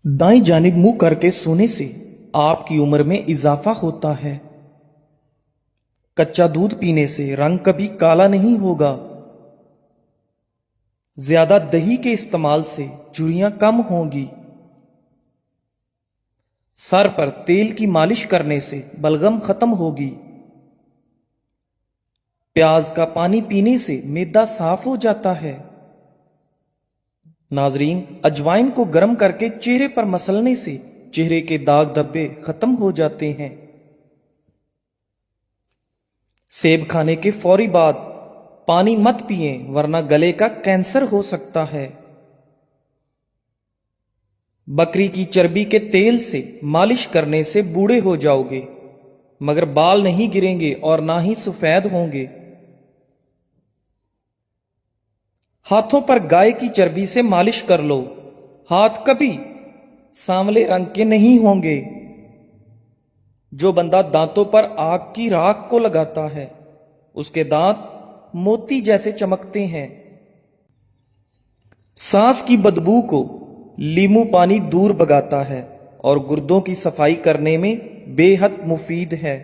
दाईं जानिब मुंह करके सोने से आपकी उम्र में इजाफा होता है। कच्चा दूध पीने से रंग कभी काला नहीं होगा। ज्यादा दही के इस्तेमाल से झुर्रियां कम होंगी। सर पर तेल की मालिश करने से बलगम खत्म होगी। प्याज का पानी पीने से मैदा साफ हो जाता है। नाजरीन, अजवाइन को गर्म करके चेहरे पर मसलने से चेहरे के दाग धब्बे खत्म हो जाते हैं। सेब खाने के फौरी बाद पानी मत पिएं, वरना गले का कैंसर हो सकता है। बकरी की चर्बी के तेल से मालिश करने से बूढ़े हो जाओगे, मगर बाल नहीं गिरेंगे और ना ही सफेद होंगे। हाथों पर गाय की चर्बी से मालिश कर लो, हाथ कभी सांवले रंग के नहीं होंगे। जो बंदा दांतों पर आग की राख को लगाता है, उसके दांत मोती जैसे चमकते हैं। सांस की बदबू को लीमू पानी दूर भगाता है और गुर्दों की सफाई करने में बेहद मुफीद है।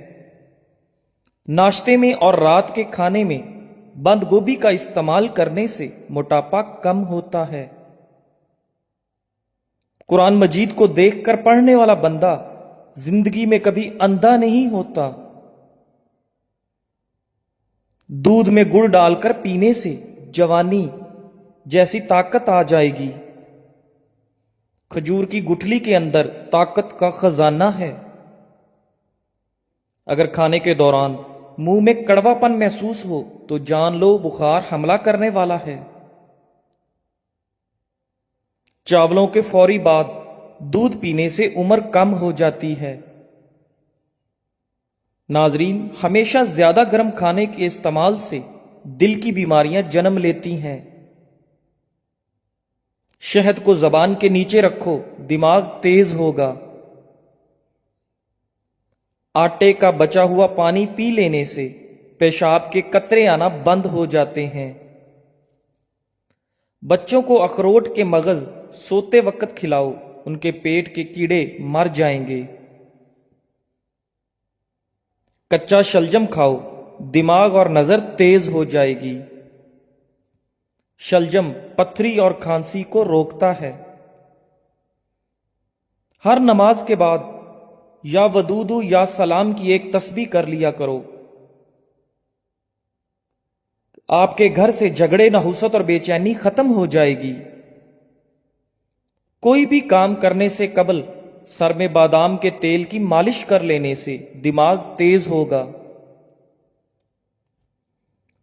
नाश्ते में और रात के खाने में बंद गोभी का इस्तेमाल करने से मोटापा कम होता है। कुरान मजीद को देखकर पढ़ने वाला बंदा जिंदगी में कभी अंधा नहीं होता। दूध में गुड़ डालकर पीने से जवानी जैसी ताकत आ जाएगी। खजूर की गुठली के अंदर ताकत का खजाना है। अगर खाने के दौरान मुंह में कड़वापन महसूस हो तो जान लो बुखार हमला करने वाला है। चावलों के फौरी बाद दूध पीने से उम्र कम हो जाती है। नाजरीन, हमेशा ज्यादा गर्म खाने के इस्तेमाल से दिल की बीमारियां जन्म लेती हैं। शहद को जबान के नीचे रखो, दिमाग तेज होगा। आटे का बचा हुआ पानी पी लेने से पेशाब के कतरे आना बंद हो जाते हैं। बच्चों को अखरोट के मगज सोते वक्त खिलाओ, उनके पेट के कीड़े मर जाएंगे। कच्चा शलजम खाओ, दिमाग और नजर तेज हो जाएगी। शलजम पथरी और खांसी को रोकता है। हर नमाज के बाद या वदूदु या सलाम की एक तस्बीह कर लिया करो। आपके घर से झगड़े, नहुसत और बेचैनी खत्म हो जाएगी। कोई भी काम करने से कबल सर में बादाम के तेल की मालिश कर लेने से दिमाग तेज होगा।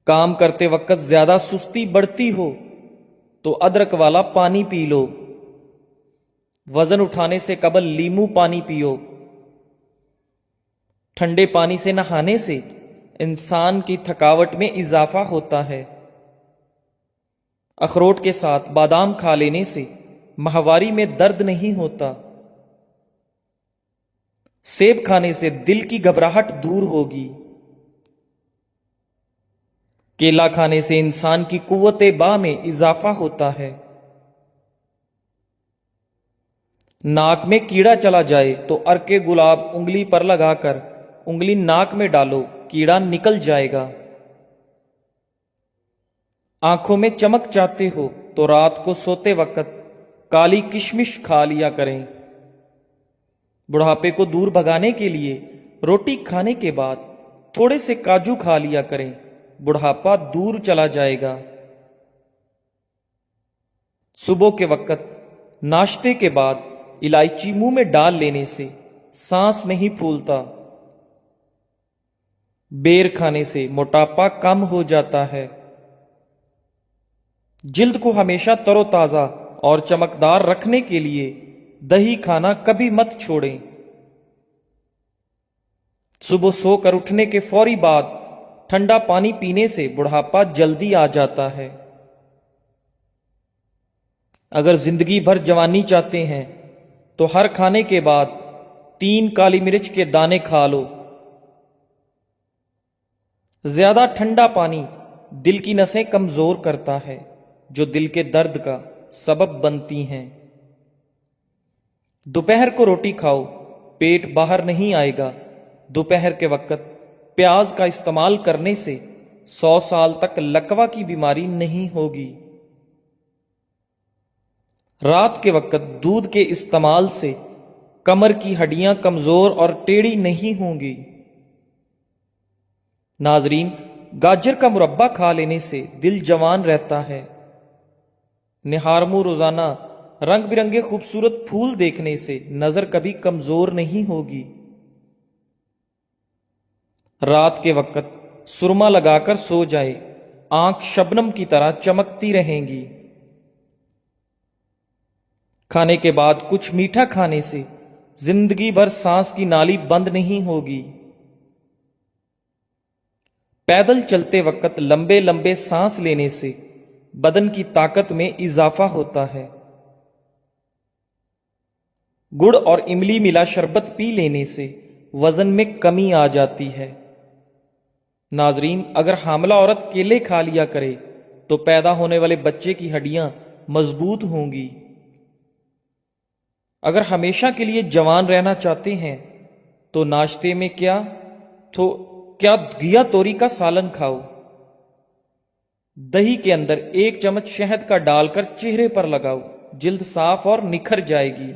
काम करते वक्त ज्यादा सुस्ती बढ़ती हो तो अदरक वाला पानी पी लो। वजन उठाने से कबल लीमू पानी पियो। ठंडे पानी से नहाने से इंसान की थकावट में इजाफा होता है। अखरोट के साथ बादाम खा लेने से माहवारी में दर्द नहीं होता। सेब खाने से दिल की घबराहट दूर होगी। केला खाने से इंसान की कुव्वते बा में इजाफा होता है। नाक में कीड़ा चला जाए तो अर्के गुलाब उंगली पर लगाकर उंगली नाक में डालो, कीड़ा निकल जाएगा। आंखों में चमक चाहते हो तो रात को सोते वक्त काली किशमिश खा लिया करें। बुढ़ापे को दूर भगाने के लिए रोटी खाने के बाद थोड़े से काजू खा लिया करें, बुढ़ापा दूर चला जाएगा। सुबह के वक्त नाश्ते के बाद इलायची मुंह में डाल लेने से सांस नहीं फूलता। बेर खाने से मोटापा कम हो जाता है। जिल्द को हमेशा तरोताजा और चमकदार रखने के लिए दही खाना कभी मत छोड़ें। सुबह सोकर उठने के फौरी बाद ठंडा पानी पीने से बुढ़ापा जल्दी आ जाता है। अगर जिंदगी भर जवानी चाहते हैं तो हर खाने के बाद 3 काली मिर्च के दाने खा लो। ज्यादा ठंडा पानी दिल की नसें कमजोर करता है, जो दिल के दर्द का सबब बनती हैं। दोपहर को रोटी खाओ, पेट बाहर नहीं आएगा। दोपहर के वक्त प्याज का इस्तेमाल करने से 100 साल तक लकवा की बीमारी नहीं होगी। रात के वक्त दूध के इस्तेमाल से कमर की हड्डियां कमजोर और टेढ़ी नहीं होंगी। नाजरीन, गाजर का मुरब्बा खा लेने से दिल जवान रहता है। निहारमू रोजाना रंग बिरंगे खूबसूरत फूल देखने से नजर कभी कमजोर नहीं होगी। रात के वक्त सुरमा लगाकर सो जाए, आंख शबनम की तरह चमकती रहेंगी। खाने के बाद कुछ मीठा खाने से जिंदगी भर सांस की नाली बंद नहीं होगी। पैदल चलते वक्त लंबे लंबे सांस लेने से बदन की ताकत में इजाफा होता है। गुड़ और इमली मिला शरबत पी लेने से वजन में कमी आ जाती है। नाजरीन, अगर हामला औरत केले खा लिया करे तो पैदा होने वाले बच्चे की हड्डियां मजबूत होंगी। अगर हमेशा के लिए जवान रहना चाहते हैं तो नाश्ते में क्या घिया तोरी का सालन खाओ। दही के अंदर 1 चम्मच शहद का डालकर चेहरे पर लगाओ, जिल्द साफ और निखर जाएगी।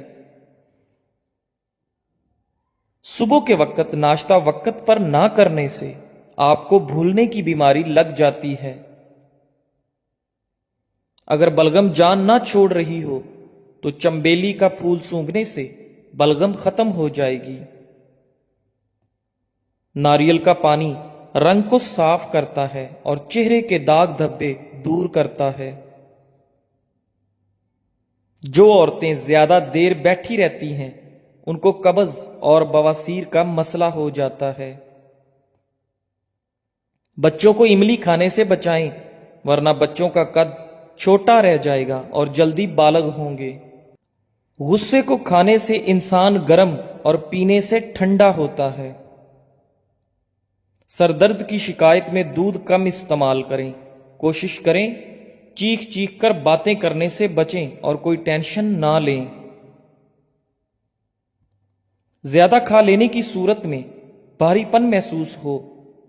सुबह के वक्त नाश्ता वक्त पर ना करने से आपको भूलने की बीमारी लग जाती है। अगर बलगम जान ना छोड़ रही हो तो चंबेली का फूल सूंघने से बलगम खत्म हो जाएगी। नारियल का पानी रंग को साफ करता है और चेहरे के दाग धब्बे दूर करता है। जो औरतें ज्यादा देर बैठी रहती हैं उनको कब्ज और बवासीर का मसला हो जाता है। बच्चों को इमली खाने से बचाएं, वरना बच्चों का कद छोटा रह जाएगा और जल्दी बालग होंगे। गुस्से को खाने से इंसान गर्म और पीने से ठंडा होता है। सरदर्द की शिकायत में दूध कम इस्तेमाल करें। कोशिश करें चीख चीख कर बातें करने से बचें और कोई टेंशन ना लें। ज्यादा खा लेने की सूरत में भारीपन महसूस हो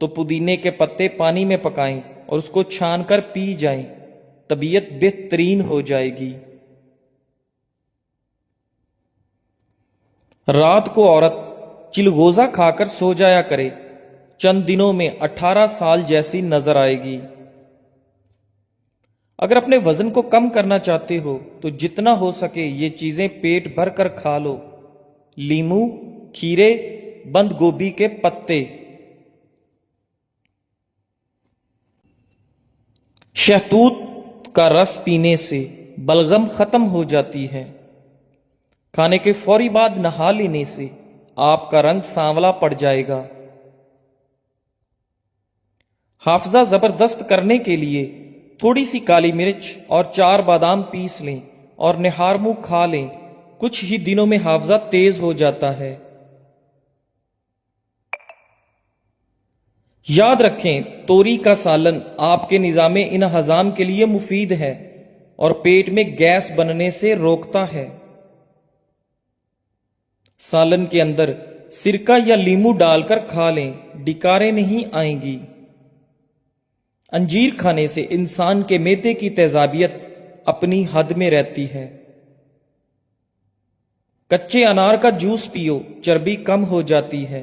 तो पुदीने के पत्ते पानी में पकाएं और उसको छान कर पी जाएं, तबीयत बेहतरीन हो जाएगी। रात को औरत चिलगोजा खाकर सो जाया करे, चंद दिनों में 18 साल जैसी नजर आएगी। अगर अपने वजन को कम करना चाहते हो तो जितना हो सके ये चीजें पेट भर कर खा लो। लीमू, खीरे, बंद गोभी के पत्ते, शहतूत का रस पीने से बलगम खत्म हो जाती है। खाने के फौरी बाद नहा लेने से आपका रंग सांवला पड़ जाएगा। हाफजा जबरदस्त करने के लिए थोड़ी सी काली मिर्च और 4 बादाम पीस लें और निहार मुंह खा लें। कुछ ही दिनों में हाफजा तेज हो जाता है। याद रखें, तोरी का सालन आपके निजामे इन हजाम के लिए मुफीद है और पेट में गैस बनने से रोकता है। सालन के अंदर सिरका या लीमू डालकर खा लें, डिकारें नहीं आएंगी। अंजीर खाने से इंसान के मैदे की तेजाबियत अपनी हद में रहती है। कच्चे अनार का जूस पियो, चर्बी कम हो जाती है।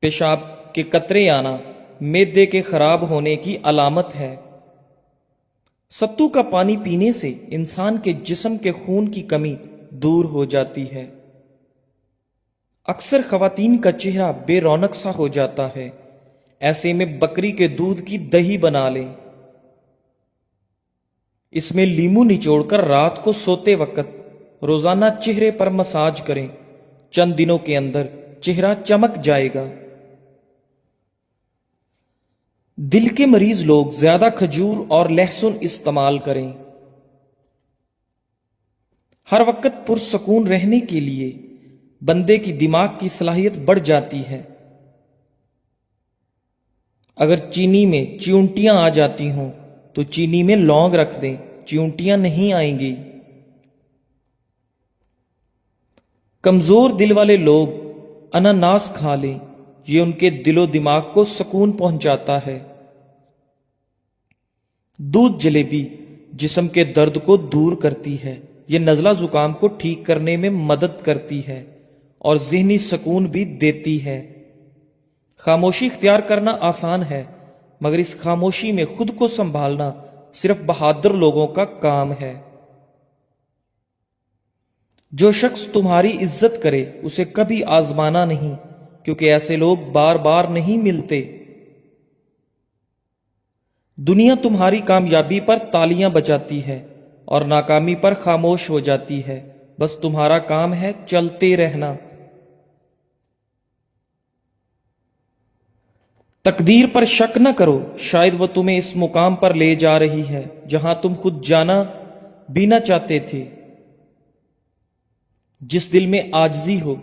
पेशाब के कतरे आना मैदे के खराब होने की अलामत है। सत्तू का पानी पीने से इंसान के जिस्म के खून की कमी दूर हो जाती है। अक्सर खवातीन का चेहरा बेरौनक सा हो जाता है, ऐसे में बकरी के दूध की दही बना लें। इसमें लीमू निचोड़कर रात को सोते वक्त रोजाना चेहरे पर मसाज करें। चंद दिनों के अंदर चेहरा चमक जाएगा। दिल के मरीज लोग ज्यादा खजूर और लहसुन इस्तेमाल करें। हर वक्त पुरसकून रहने के लिए बंदे की दिमाग की सलाहियत बढ़ जाती है। अगर चीनी में चियूंटियां आ जाती हों तो चीनी में लौंग रख दें, चियूंटियां नहीं आएंगी। کمزور دل والے لوگ اناناس کھا لیں، یہ ان کے دل و دماغ کو سکون پہنچاتا ہے۔ دودھ جلیبی جسم کے درد کو دور کرتی ہے، یہ نزلہ زکام کو ٹھیک کرنے میں مدد کرتی ہے اور ذہنی سکون بھی دیتی ہے۔ خاموشی اختیار کرنا آسان ہے، مگر اس خاموشی میں خود کو سنبھالنا صرف بہادر لوگوں کا کام ہے۔ جو شخص تمہاری عزت کرے اسے کبھی آزمانا نہیں، کیونکہ ایسے لوگ بار بار نہیں ملتے۔ دنیا تمہاری کامیابی پر تالیاں بجاتی ہے اور ناکامی پر خاموش ہو جاتی ہے، بس تمہارا کام ہے چلتے رہنا۔ تقدیر پر شک نہ کرو، شاید وہ تمہیں اس مقام پر لے جا رہی ہے جہاں تم خود جانا بھی نہ چاہتے تھے۔ جس دل میں عاجزی ہو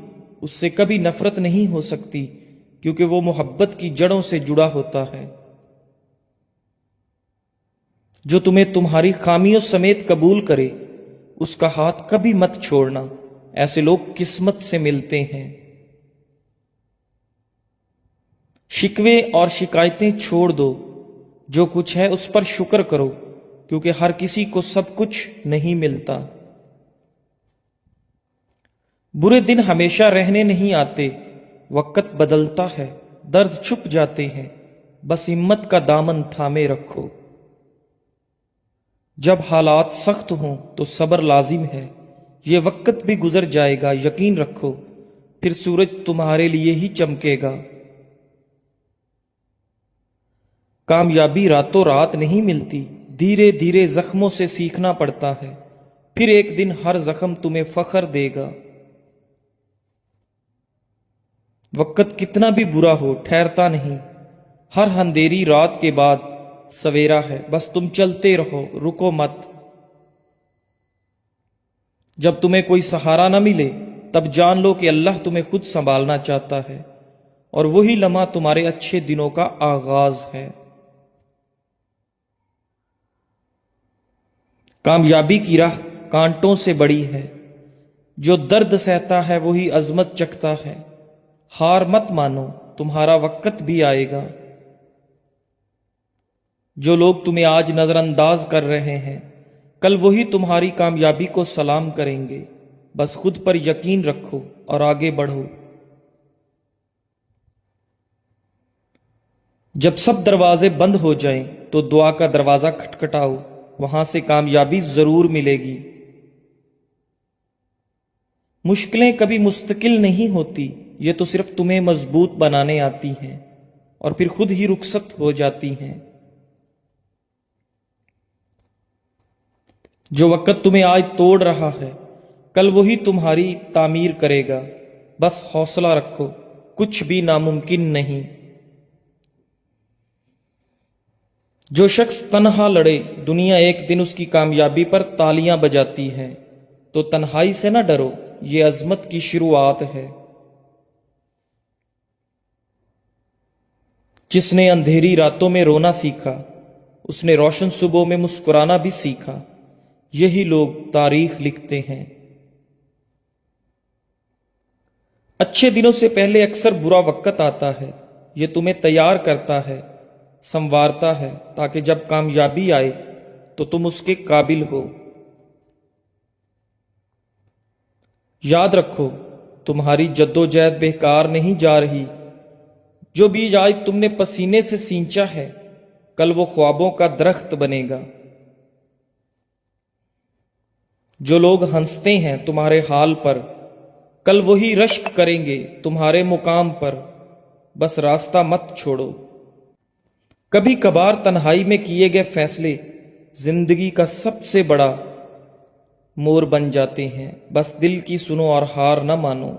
اس سے کبھی نفرت نہیں ہو سکتی، کیونکہ وہ محبت کی جڑوں سے جڑا ہوتا ہے۔ جو تمہیں تمہاری خامیوں سمیت قبول کرے اس کا ہاتھ کبھی مت چھوڑنا، ایسے لوگ قسمت سے ملتے ہیں۔ شکوے اور شکایتیں چھوڑ دو، جو کچھ ہے اس پر شکر کرو، کیونکہ ہر کسی کو سب کچھ نہیں ملتا۔ برے دن ہمیشہ رہنے نہیں آتے، وقت بدلتا ہے، درد چھپ جاتے ہیں، بس ہمت کا دامن تھامے رکھو۔ جب حالات سخت ہوں تو صبر لازم ہے، یہ وقت بھی گزر جائے گا، یقین رکھو، پھر سورج تمہارے لیے ہی چمکے گا۔ کامیابی راتوں رات نہیں ملتی، دھیرے دھیرے زخموں سے سیکھنا پڑتا ہے، پھر ایک دن ہر زخم تمہیں فخر دے گا۔ وقت کتنا بھی برا ہو ٹھہرتا نہیں، ہر اندھیری رات کے بعد سویرا ہے، بس تم چلتے رہو، رکو مت۔ جب تمہیں کوئی سہارا نہ ملے تب جان لو کہ اللہ تمہیں خود سنبھالنا چاہتا ہے، اور وہی لمحہ تمہارے اچھے دنوں کا آغاز ہے۔ کامیابی کی راہ کانٹوں سے بڑی ہے، جو درد سہتا ہے وہی عظمت چکھتا ہے۔ ہار مت مانو، تمہارا وقت بھی آئے گا۔ جو لوگ تمہیں آج نظر انداز کر رہے ہیں کل وہی تمہاری کامیابی کو سلام کریں گے، بس خود پر یقین رکھو اور آگے بڑھو۔ جب سب دروازے بند ہو جائیں تو دعا کا دروازہ کھٹکھٹاؤ، وہاں سے کامیابی ضرور ملے گی۔ مشکلیں کبھی مستقل نہیں ہوتی، یہ تو صرف تمہیں مضبوط بنانے آتی ہیں اور پھر خود ہی رخصت ہو جاتی ہیں۔ جو وقت تمہیں آج توڑ رہا ہے کل وہی تمہاری تعمیر کرے گا، بس حوصلہ رکھو، کچھ بھی ناممکن نہیں۔ جو شخص تنہا لڑے دنیا ایک دن اس کی کامیابی پر تالیاں بجاتی ہے، تو تنہائی سے نہ ڈرو، یہ عظمت کی شروعات ہے۔ جس نے اندھیری راتوں میں رونا سیکھا اس نے روشن صبحوں میں مسکرانا بھی سیکھا، یہی لوگ تاریخ لکھتے ہیں۔ اچھے دنوں سے پہلے اکثر برا وقت آتا ہے، یہ تمہیں تیار کرتا ہے، سنوارتا ہے، تاکہ جب کامیابی آئے تو تم اس کے قابل ہو۔ یاد رکھو، تمہاری جدوجہد بیکار نہیں جا رہی، جو بیج آج تم نے پسینے سے سینچا ہے کل وہ خوابوں کا درخت بنے گا۔ جو لوگ ہنستے ہیں تمہارے حال پر کل وہی رشک کریں گے تمہارے مقام پر، بس راستہ مت چھوڑو۔ کبھی کبھار تنہائی میں کیے گئے فیصلے زندگی کا سب سے بڑا مور بن جاتے ہیں، بس دل کی سنو اور ہار نہ مانو۔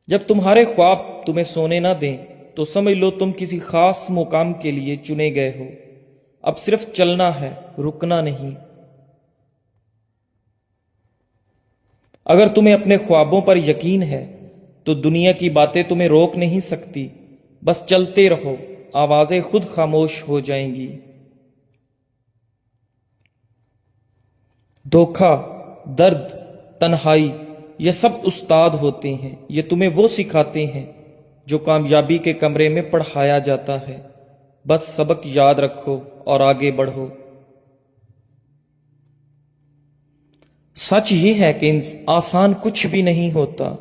جب تمہارے خواب تمہیں سونے نہ دیں تو سمجھ لو تم کسی خاص مقام کے لیے چنے گئے ہو، اب صرف چلنا ہے، رکنا نہیں۔ اگر تمہیں اپنے خوابوں پر یقین ہے تو دنیا کی باتیں تمہیں روک نہیں سکتی، بس چلتے رہو، آوازیں خود خاموش ہو جائیں گی۔ دھوکہ، درد، تنہائی یہ سب استاد ہوتے ہیں، یہ تمہیں وہ سکھاتے ہیں جو کامیابی کے کمرے میں پڑھایا جاتا ہے۔ بس سبق یاد رکھو اور آگے بڑھو۔ سچ یہ ہے کہ آسان کچھ بھی نہیں ہوتا۔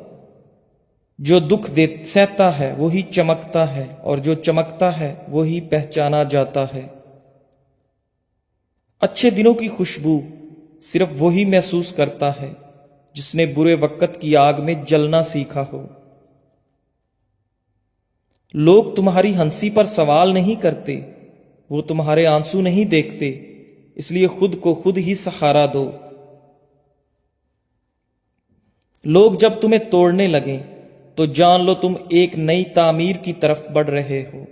جو دکھ سہتا ہے وہی چمکتا ہے، اور جو چمکتا ہے وہی پہچانا جاتا ہے۔ اچھے دنوں کی خوشبو صرف وہی محسوس کرتا ہے جس نے برے وقت کی آگ میں جلنا سیکھا ہو۔ لوگ تمہاری ہنسی پر سوال نہیں کرتے، وہ تمہارے آنسو نہیں دیکھتے، اس لیے خود کو خود ہی سہارا دو۔ لوگ جب تمہیں توڑنے لگیں تو جان لو تم ایک نئی تعمیر کی طرف بڑھ رہے ہو،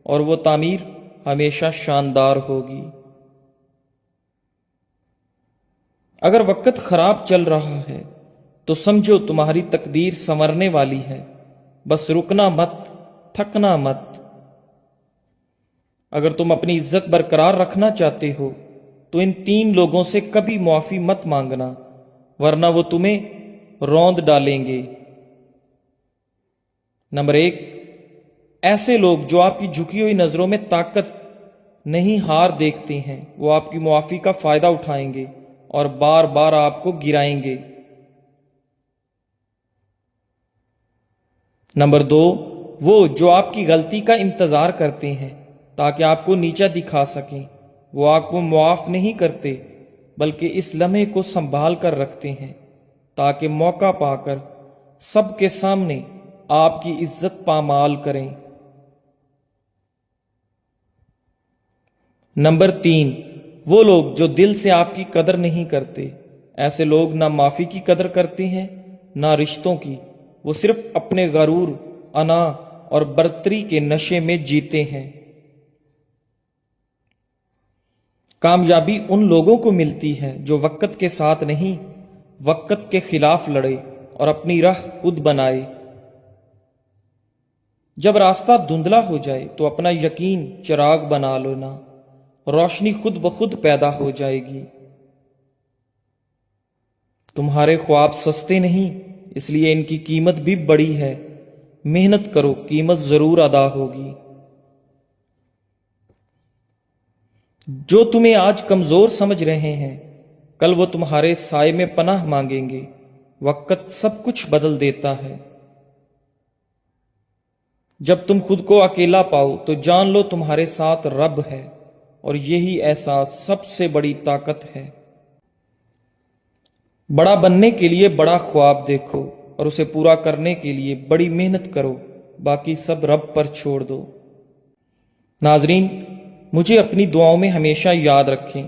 اور وہ تعمیر ہمیشہ شاندار ہوگی۔ اگر وقت خراب چل رہا ہے تو سمجھو تمہاری تقدیر سنورنے والی ہے، بس رکنا مت، تھکنا مت۔ اگر تم اپنی عزت برقرار رکھنا چاہتے ہو تو ان 3 لوگوں سے کبھی معافی مت مانگنا، ورنہ وہ تمہیں روند ڈالیں گے۔ نمبر 1، ایسے لوگ جو آپ کی جھکی ہوئی نظروں میں طاقت نہیں ہار دیکھتے ہیں، وہ آپ کی معافی کا فائدہ اٹھائیں گے اور بار بار آپ کو گرائیں گے۔ نمبر 2، وہ جو آپ کی غلطی کا انتظار کرتے ہیں تاکہ آپ کو نیچا دکھا سکیں، وہ آپ کو معاف نہیں کرتے بلکہ اس لمحے کو سنبھال کر رکھتے ہیں تاکہ موقع پا کر سب کے سامنے آپ کی عزت پامال کریں۔ نمبر 3، وہ لوگ جو دل سے آپ کی قدر نہیں کرتے۔ ایسے لوگ نہ معافی کی قدر کرتے ہیں نہ رشتوں کی، وہ صرف اپنے غرور، انا اور برتری کے نشے میں جیتے ہیں۔ کامیابی ان لوگوں کو ملتی ہے جو وقت کے ساتھ نہیں، وقت کے خلاف لڑے اور اپنی راہ خود بنائے۔ جب راستہ دھندلا ہو جائے تو اپنا یقین چراغ بنا لینا، روشنی خود بخود پیدا ہو جائے گی۔ تمہارے خواب سستے نہیں، اس لیے ان کی قیمت بھی بڑی ہے۔ محنت کرو، قیمت ضرور ادا ہوگی۔ جو تمہیں آج کمزور سمجھ رہے ہیں، کل وہ تمہارے سائے میں پناہ مانگیں گے۔ وقت سب کچھ بدل دیتا ہے۔ جب تم خود کو اکیلا پاؤ تو جان لو تمہارے ساتھ رب ہے، اور یہی احساس سب سے بڑی طاقت ہے۔ بڑا بننے کے لیے بڑا خواب دیکھو اور اسے پورا کرنے کے لیے بڑی محنت کرو، باقی سب رب پر چھوڑ دو۔ ناظرین، مجھے اپنی دعاؤں میں ہمیشہ یاد رکھیں۔